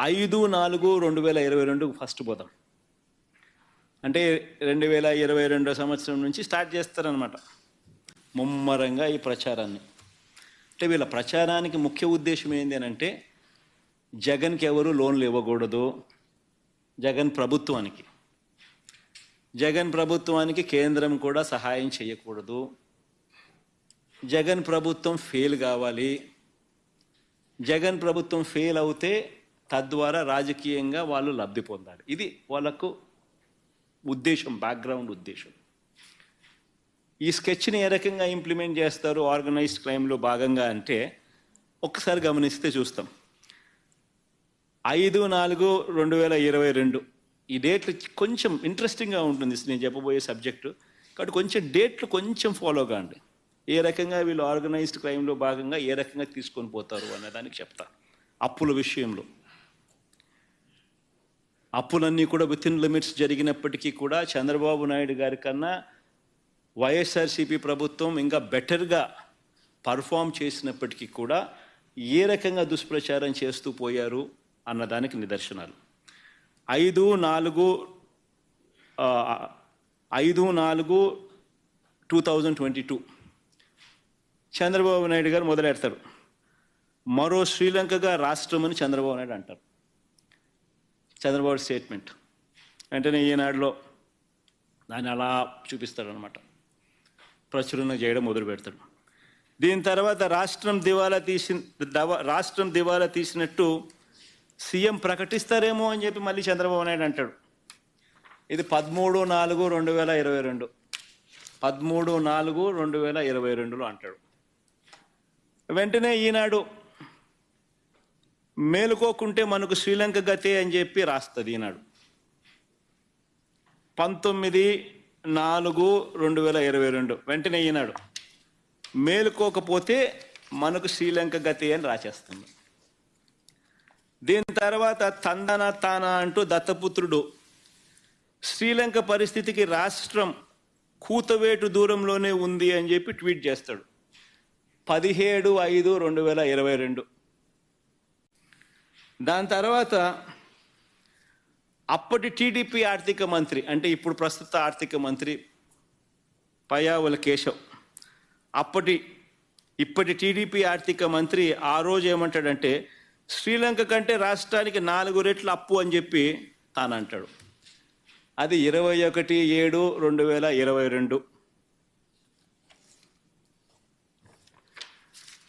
5/4/2022 first పోతాం. అంటే 2022 సంవత్సరం నుంచి స్టార్ట్ చేస్తారనమాట ముమ్మరంగా ఈ ప్రచారాన్ని. అంటే వీళ్ళ ప్రచారానికి ముఖ్య ఉద్దేశం ఏంటి అని అంటే జగన్కి ఎవరు లోన్లు ఇవ్వకూడదు, జగన్ ప్రభుత్వానికి కేంద్రం కూడా సహాయం చేయకూడదు, జగన్ ప్రభుత్వం ఫెయిల్ కావాలి, జగన్ ప్రభుత్వం ఫెయిల్ అవుతే తద్వారా రాజకీయంగా వాళ్ళు లబ్ధి పొందాలి. ఇది వాళ్ళకు ఉద్దేశం, బ్యాక్గ్రౌండ్ ఉద్దేశం. ఈ స్కెచ్ని ఏ రకంగా ఇంప్లిమెంట్ చేస్తారు ఆర్గనైజ్డ్ క్రైమ్లో భాగంగా అంటే ఒక్కసారి గమనిస్తే చూస్తాం. 5/4/2022 ఈ డేట్లు కొంచెం ఇంట్రెస్టింగ్గా ఉంటుంది నేను చెప్పబోయే సబ్జెక్టు. కాబట్టి కొంచెం డేట్లు కొంచెం ఫాలో కాండి. ఏ రకంగా వీళ్ళు ఆర్గనైజ్డ్ క్రైమ్లో భాగంగా ఏ రకంగా తీసుకొని పోతారు అనేదానికి చెప్తా. అప్పుల విషయంలో అప్పులన్నీ కూడా విత్ ఇన్ లిమిట్స్ జరిగినప్పటికీ కూడా చంద్రబాబు నాయుడు గారి కన్నా వైఎస్ఆర్సీపీ ప్రభుత్వం ఇంకా బెటర్గా పర్ఫామ్ చేసినప్పటికీ కూడా ఏ రకంగా దుష్ప్రచారం చేస్తూ పోయారు అన్నదానికి నిదర్శనాలు. 5/4/2022 చంద్రబాబు నాయుడు గారు మొదలెడతారు. మరో శ్రీలంకగా రాష్ట్రం అని చంద్రబాబు నాయుడు అంటారు. చంద్రబాబు స్టేట్మెంట్ వెంటనే ఈనాడులో దాన్ని అలా చూపిస్తాడనమాట, ప్రచురణ చేయడం మొదలు పెడతాడు. దీని తర్వాత రాష్ట్రం దివాలా తీసినట్టు సీఎం ప్రకటిస్తారేమో అని చెప్పి మళ్ళీ చంద్రబాబు నాయుడు అంటాడు. ఇది 13/4/2022 13/4/2022లో అంటాడు. వెంటనే ఈనాడు మేలుకోకుంటే మనకు శ్రీలంక గతే అని చెప్పి రాస్తుంది. ఈనాడు 19/4/2022 వెంటనే ఈనాడు మేలుకోకపోతే మనకు శ్రీలంక గతే అని రాసేస్తుంది. దీని తర్వాత తందన తాన అంటూ దత్తపుత్రుడు శ్రీలంక పరిస్థితికి రాష్ట్రం కూతవేటు దూరంలోనే ఉంది అని చెప్పి ట్వీట్ చేస్తాడు. 17/5/2022. దాని తర్వాత అప్పటి టీడీపీ ఆర్థిక మంత్రి, అంటే ఇప్పుడు ప్రస్తుత ఆర్థిక మంత్రి పయ్యావుల కేశవ్, ఇప్పటి టీడీపీ ఆర్థిక మంత్రి ఆ రోజు ఏమంటాడంటే శ్రీలంక కంటే రాష్ట్రానికి 4 రెట్లు అప్పు అని చెప్పి తాను అంటాడు. అది 21/7/2022.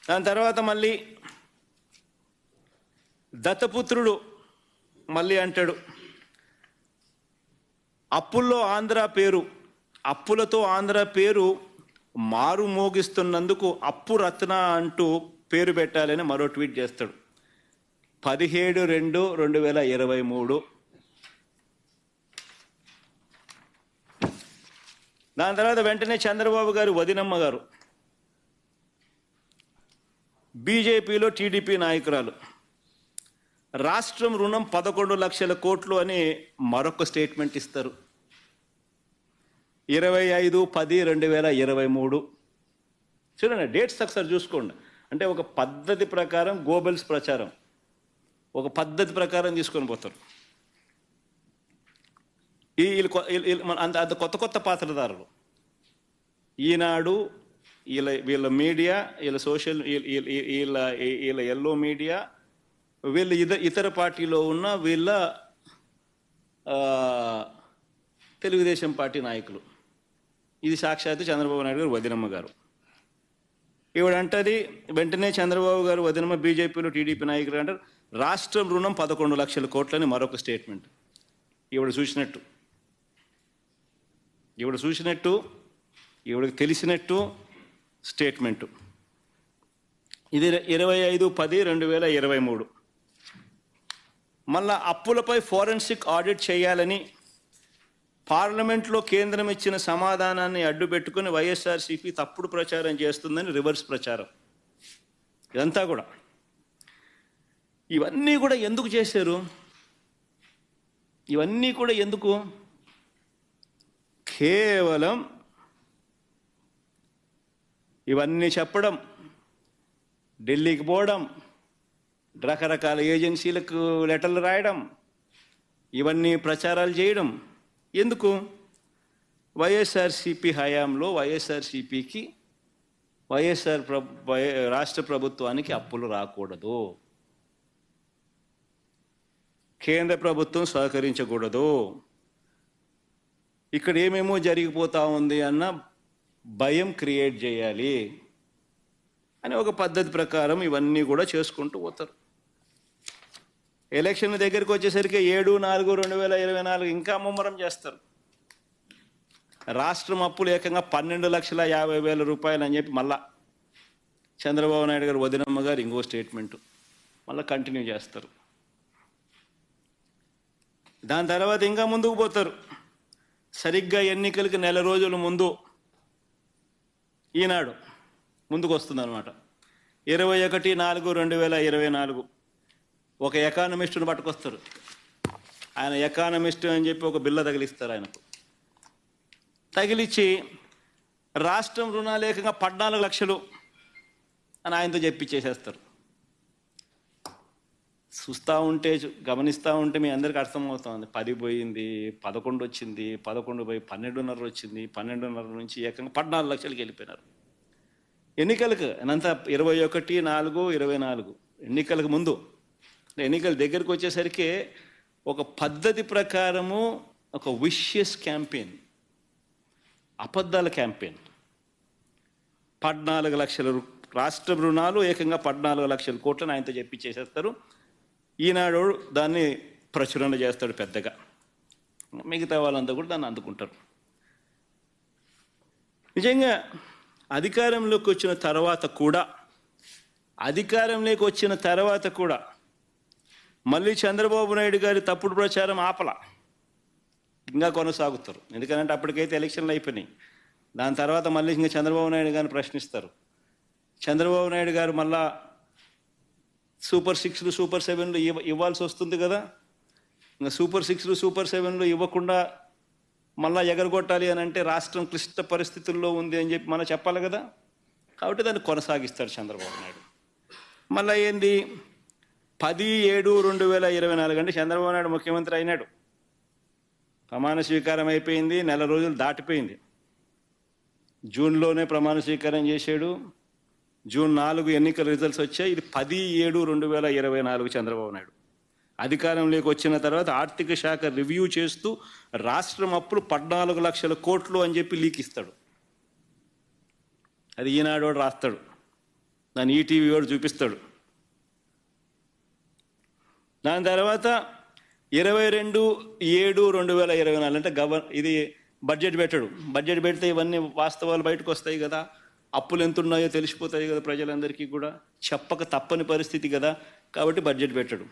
దాని తర్వాత మళ్ళీ దత్తపుత్రుడు మళ్ళీ అంటాడు అప్పులతో ఆంధ్ర పేరు మారు మోగిస్తున్నందుకు అప్పు రత్న అంటూ పేరు పెట్టాలని మరో ట్వీట్ చేస్తాడు. 17/2/2023. దాని తర్వాత వెంటనే చంద్రబాబు గారు వదినమ్మ గారు బీజేపీలో టీడీపీ నాయకురాలు, రాష్ట్రం రుణం 11 లక్షల కోట్లు అని మరొక స్టేట్మెంట్ ఇస్తారు. 25/10/2023. చూడండి డేట్స్ ఒకసారి చూసుకోండి. అంటే ఒక పద్ధతి ప్రకారం గోబెల్స్ ప్రచారం ఒక పద్ధతి ప్రకారం తీసుకొని పోతారు. అంత కొత్త పాత్రదారులు ఈనాడు, వీళ్ళ మీడియా, వీళ్ళ సోషల్, వీళ్ళ ఎల్లో మీడియా, వీళ్ళ ఇతర పార్టీలో ఉన్న వీళ్ళ తెలుగుదేశం పార్టీ నాయకులు. ఇది సాక్షాత్తు చంద్రబాబు నాయుడు గారు వదినమ్మ గారు. ఇవిడంటది వెంటనే చంద్రబాబు గారు వదినమ్మ బీజేపీలో టీడీపీ నాయకులు అంటారు రాష్ట్రం రుణం 11 లక్షల కోట్లని మరొక స్టేట్మెంట్. ఈవిడ చూసినట్టు ఈవిడకి తెలిసినట్టు స్టేట్మెంటు. ఇది 25/10/2023. మళ్ళా అప్పులపై ఫోరెన్సిక్ ఆడిట్ చేయాలని పార్లమెంట్లో కేంద్రం ఇచ్చిన సమాధానాన్ని అడ్డుపెట్టుకుని వైఎస్ఆర్సీపీ తప్పుడు ప్రచారం చేస్తుందని రివర్స్ ప్రచారం. ఇదంతా కూడా ఇవన్నీ కూడా ఎందుకు చేశారు? ఇవన్నీ కూడా ఎందుకు? కేవలం ఇవన్నీ చెప్పడం, ఢిల్లీకి పోవడం, రకరకాల ఏజెన్సీలకు లెటర్లు రాయడం, ఇవన్నీ ప్రచారాలు చేయడం ఎందుకు? వైఎస్ఆర్సీపీ హయాంలో వైఎస్ఆర్సీపీకి రాష్ట్ర ప్రభుత్వానికి అప్పులు రాకూడదు, కేంద్ర ప్రభుత్వం సహకరించకూడదు, ఇక్కడ ఏమేమో జరిగిపోతా ఉంది అన్న భయం క్రియేట్ చేయాలి అని ఒక పద్ధతి ప్రకారం ఇవన్నీ కూడా చేసుకుంటూ పోతారు. ఎలక్షన్ దగ్గరికి వచ్చేసరికి 7/4/2024 ఇంకా ముమ్మరం చేస్తారు. రాష్ట్రం అప్పులు ఏకంగా 12,50,000 రూపాయలు అని చెప్పి మళ్ళా చంద్రబాబు నాయుడు గారు వదినమ్మ గారు ఇంకో స్టేట్మెంటు మళ్ళీ కంటిన్యూ చేస్తారు. దాని తర్వాత ఇంకా ముందుకు పోతారు. సరిగ్గా ఎన్నికలకి నెల రోజుల ముందు ఈనాడు ముందుకు వస్తుంది అనమాట. 21/4/2024 ఒక ఎకానమిస్టును పట్టుకొస్తారు. ఆయన ఎకానమిస్టు అని చెప్పి ఒక బిల్ల తగిలిస్తారు. ఆయనకు తగిలిచ్చి రాష్ట్రం రుణాలు ఏకంగా 14 లక్షలు అని ఆయనతో చెప్పించేసేస్తారు. చూస్తూ ఉంటే గమనిస్తూ ఉంటే మీ అందరికీ అర్థమవుతుంది. 10 పోయింది, 11 వచ్చింది, 11 పోయి 12.5 వచ్చింది, 12.5 నుంచి ఏకంగా 14 లక్షలకి వెళ్ళిపోయినారు. ఎన్నికలకు అంతా 21/4/24 ఎన్నికలకు ముందు, ఎన్నికల దగ్గరకు వచ్చేసరికి ఒక పద్ధతి ప్రకారము ఒక విషియస్ క్యాంపెయిన్, అబద్ధాల క్యాంపెయిన్. 14 లక్షల రాష్ట్ర రుణాలు ఏకంగా 14 లక్షల కోట్లను ఆయనతో చెప్పించేసేస్తారు. ఈనాడు దాన్ని ప్రచురణ చేస్తాడు పెద్దగా, మిగతా వాళ్ళంతా కూడా దాన్ని అందుకుంటారు. నిజంగా అధికారంలోకి వచ్చిన తర్వాత కూడా మళ్ళీ చంద్రబాబు నాయుడు గారి తప్పుడు ప్రచారం ఆపల, ఇంకా కొనసాగుతారు. ఎందుకంటే అప్పటికైతే ఎలక్షన్లు అయిపోయినాయి. దాని తర్వాత మళ్ళీ ఇంకా చంద్రబాబు నాయుడు గారిని ప్రశ్నిస్తారు. చంద్రబాబు నాయుడు గారు మళ్ళా సూపర్ 6లు సూపర్ 7లు ఇవ్వాల్సి వస్తుంది కదా. ఇంకా సూపర్ 6లు సూపర్ 7లు ఇవ్వకుండా మళ్ళా ఎగరగొట్టాలి అని అంటే రాష్ట్రం క్లిష్ట పరిస్థితుల్లో ఉంది అని చెప్పి మనం చెప్పాలి కదా. కాబట్టి దాన్ని కొనసాగిస్తాడు చంద్రబాబు నాయుడు. మళ్ళీ ఏంది 10/7/2024 అంటే చంద్రబాబు నాయుడు ముఖ్యమంత్రి అయినాడు, ప్రమాణ స్వీకారం అయిపోయింది, నెల రోజులు దాటిపోయింది. జూన్లోనే ప్రమాణ స్వీకారం చేశాడు. జూన్ 4 ఎన్నికల రిజల్ట్స్ వచ్చాయి. ఇది 10/7/2024 చంద్రబాబు నాయుడు అధికారంలోకి వచ్చిన తర్వాత ఆర్థిక శాఖ రివ్యూ చేస్తూ రాష్ట్రం అప్పులు 14 లక్షల కోట్లు అని చెప్పి లీక్ ఇస్తాడు. అది ఈనాడు రాస్తాడు, దాన్ని ఈటీవీ వాడు చూపిస్తాడు. దాని తర్వాత 22/7/2024 అంటే ఇది బడ్జెట్ పెట్టాడు. బడ్జెట్ పెడితే ఇవన్నీ వాస్తవాలు బయటకు వస్తాయి కదా, అప్పులు ఎంత ఉన్నాయో తెలిసిపోతాయి కదా ప్రజలందరికీ కూడా, చెప్పక తప్పని పరిస్థితి కదా. కాబట్టి బడ్జెట్ పెట్టాడు.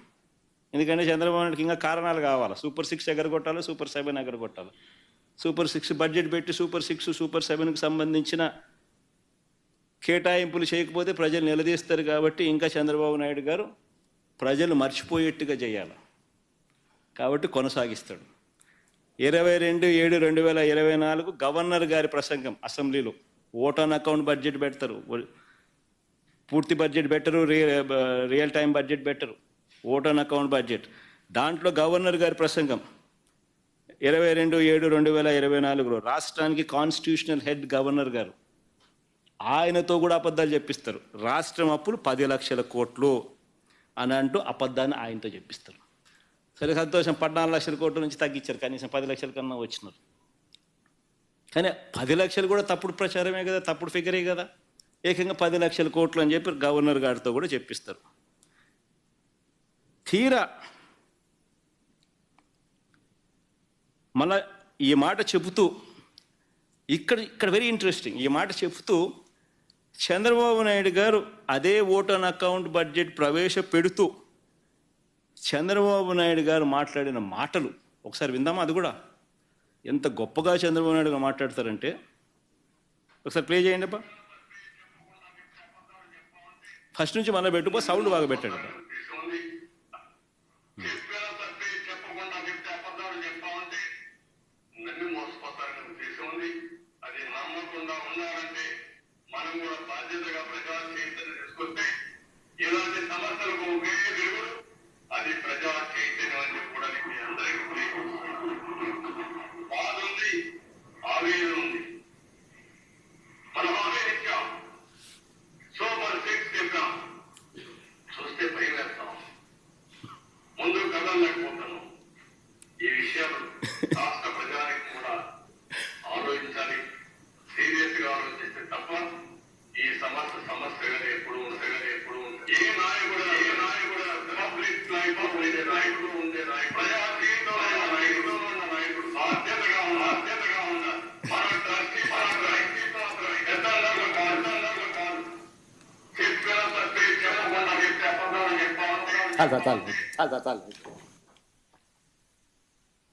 ఎందుకంటే చంద్రబాబు నాయుడుకి ఇంకా కారణాలు కావాలి. సూపర్ 6 ఎగరగొట్టాలి, సూపర్ 7 ఎగరగొట్టాలి. సూపర్ 6 బడ్జెట్ పెట్టి సూపర్ 6 సూపర్ 7కి సంబంధించిన కేటాయింపులు చేయకపోతే ప్రజలు నిలదీస్తారు. కాబట్టి ఇంకా చంద్రబాబు నాయుడు గారు ప్రజలు మర్చిపోయేట్టుగా చేయాలి. కాబట్టి కొనసాగిస్తాడు. 22/7/2024 గవర్నర్ గారి ప్రసంగం అసెంబ్లీలో. ఓట్ ఆన్ అకౌంట్ బడ్జెట్ పెడతారు, పూర్తి బడ్జెట్ పెట్టరు, రియల్ టైం బడ్జెట్ పెట్టరు, ఓట్ ఆన్ అకౌంట్ బడ్జెట్. దాంట్లో గవర్నర్ గారి ప్రసంగం 22/7/2024 రాష్ట్రానికి కాన్స్టిట్యూషనల్ హెడ్ గవర్నర్ గారు, ఆయనతో కూడా అబద్ధాలు చెప్పిస్తారు. రాష్ట్రం అప్పులు 10 లక్షల కోట్లు అని అంటూ అబద్ధాన్ని ఆయనతో చెప్పిస్తారు. సరే సంతోషం, 14 లక్షల కోట్ల నుంచి తగ్గించారు, కనీసం 10 లక్షల కన్నా వచ్చినారు. కానీ 10 లక్షలు కూడా తప్పుడు ప్రచారమే కదా, తప్పుడు ఫిగరే కదా. ఏకంగా 10 లక్షల కోట్లు అని చెప్పి గవర్నర్ గారితో కూడా చెప్పిస్తారు. తీరా మళ్ళా ఈ మాట చెబుతూ ఇక్కడ వెరీ ఇంట్రెస్టింగ్, ఈ మాట చెబుతూ చంద్రబాబు నాయుడు గారు అదే ఓట్ ఆన్ అకౌంట్ బడ్జెట్ ప్రవేశపెడుతూ చంద్రబాబు నాయుడు గారు మాట్లాడిన మాటలు ఒకసారి విందామా? అది కూడా ఎంత గొప్పగా చంద్రబాబు నాయుడు గారు మాట్లాడతారంటే ఒకసారి ప్లే చేయండి అబ్బా. ఫస్ట్ నుంచి మళ్ళీ పెట్టుకో, సౌండ్ బాగా పెట్టండి. ఇలాంటి సమస్యలకు ఒకే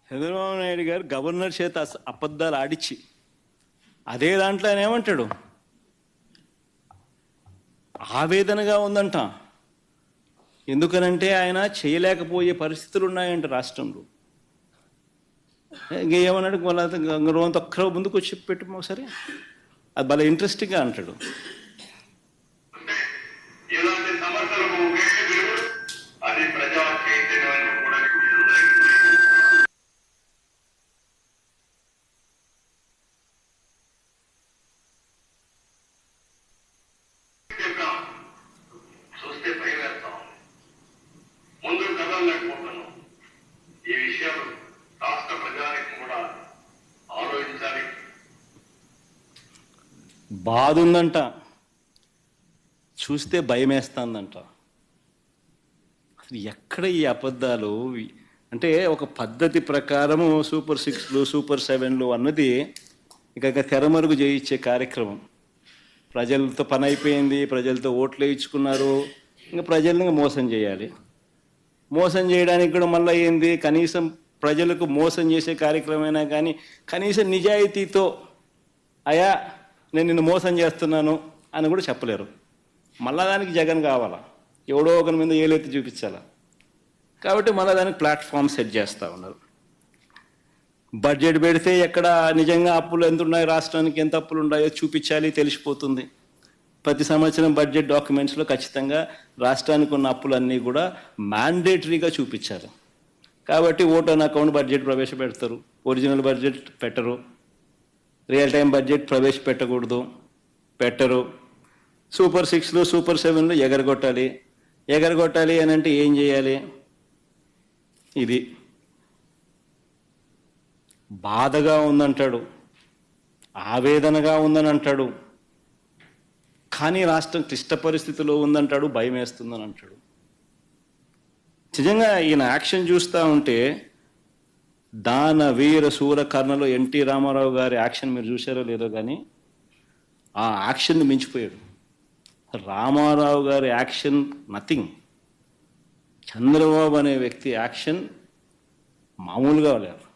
చంద్రబాబు నాయుడు గారు గవర్నర్ చేత అబద్ధాలు ఆడిచ్చి అదే దాంట్లో ఆయన ఏమంటాడు, ఆవేదనగా ఉందంట. ఎందుకనంటే ఆయన చేయలేకపోయే పరిస్థితులు ఉన్నాయంట రాష్ట్రంలో. ఇంకేమన్నాడు, వాళ్ళ రోజంత ఒక్కరో ముందుకు వచ్చి పెట్టు ఒకసారి, అది భలే ఇంట్రెస్టింగ్గా అంటాడు. ఈ విషయాలు రాష్ట్ర ప్రజానికి కూడా ఆలోచించాలి. బాధ ఉందంట, చూస్తే భయం వేస్తుందంట. అసలు ఎక్కడ ఈ అబద్ధాలు అంటే, ఒక పద్ధతి ప్రకారము సూపర్ 6లు సూపర్ 7లు అన్నది ఇక తెరమరుగు చేయించే కార్యక్రమం. ప్రజలతో పని అయిపోయింది, ప్రజలతో ఓట్లు వేయించుకున్నారు, ఇంకా ప్రజల్ని మోసం చేయాలి. మోసం చేయడానికి కూడా మళ్ళీ ఏంది, కనీసం ప్రజలకు మోసం చేసే కార్యక్రమమైనా కానీ కనీసం నిజాయితీతో అయా నేను నిన్ను మోసం చేస్తున్నాను అని కూడా చెప్పలేరు. మళ్ళా దానికి జగన్ కావాలా, ఎవడో ఒకరి మీద ఏలెత్తి చూపించాలా. కాబట్టి మళ్ళీ దానికి ప్లాట్ఫామ్ సెట్ చేస్తూ ఉన్నారు. బడ్జెట్ పెడితే ఎక్కడ నిజంగా అప్పులు ఎంత ఉన్నాయో, రాష్ట్రానికి ఎంత అప్పులు ఉన్నాయో చూపించాలి, తెలిసిపోతుంది. ప్రతి సంవత్సరం బడ్జెట్ డాక్యుమెంట్స్లో ఖచ్చితంగా రాష్ట్రానికి ఉన్న అప్పులన్నీ కూడా మ్యాండేటరీగా చూపించారు. కాబట్టి ఓట్ ఆన్ అకౌంట్ బడ్జెట్ ప్రవేశపెడతారు, ఒరిజినల్ బడ్జెట్ పెట్టరు, రియల్ టైం బడ్జెట్ ప్రవేశపెట్టకూడదు, పెట్టరు. సూపర్ 6లు సూపర్ 7లు ఎగరగొట్టాలి అని అంటే ఏం చేయాలి? ఇది బాధగా ఉందంటాడు, ఆవేదనగా ఉందని అంటాడు, కానీ రాష్ట్రం క్లిష్ట పరిస్థితిలో ఉందంటాడు, భయం వేస్తుందని అంటాడు. నిజంగా ఈయన యాక్షన్ చూస్తూ ఉంటే దాన వీర శూర కర్ణలో ఎన్టీ రామారావు గారి యాక్షన్ మీరు చూసారో లేదో కానీ ఆ యాక్షన్ మించిపోయాడు. రామారావు గారి యాక్షన్ నథింగ్. చంద్రబాబు అనే వ్యక్తి యాక్షన్ మామూలుగా లేరు.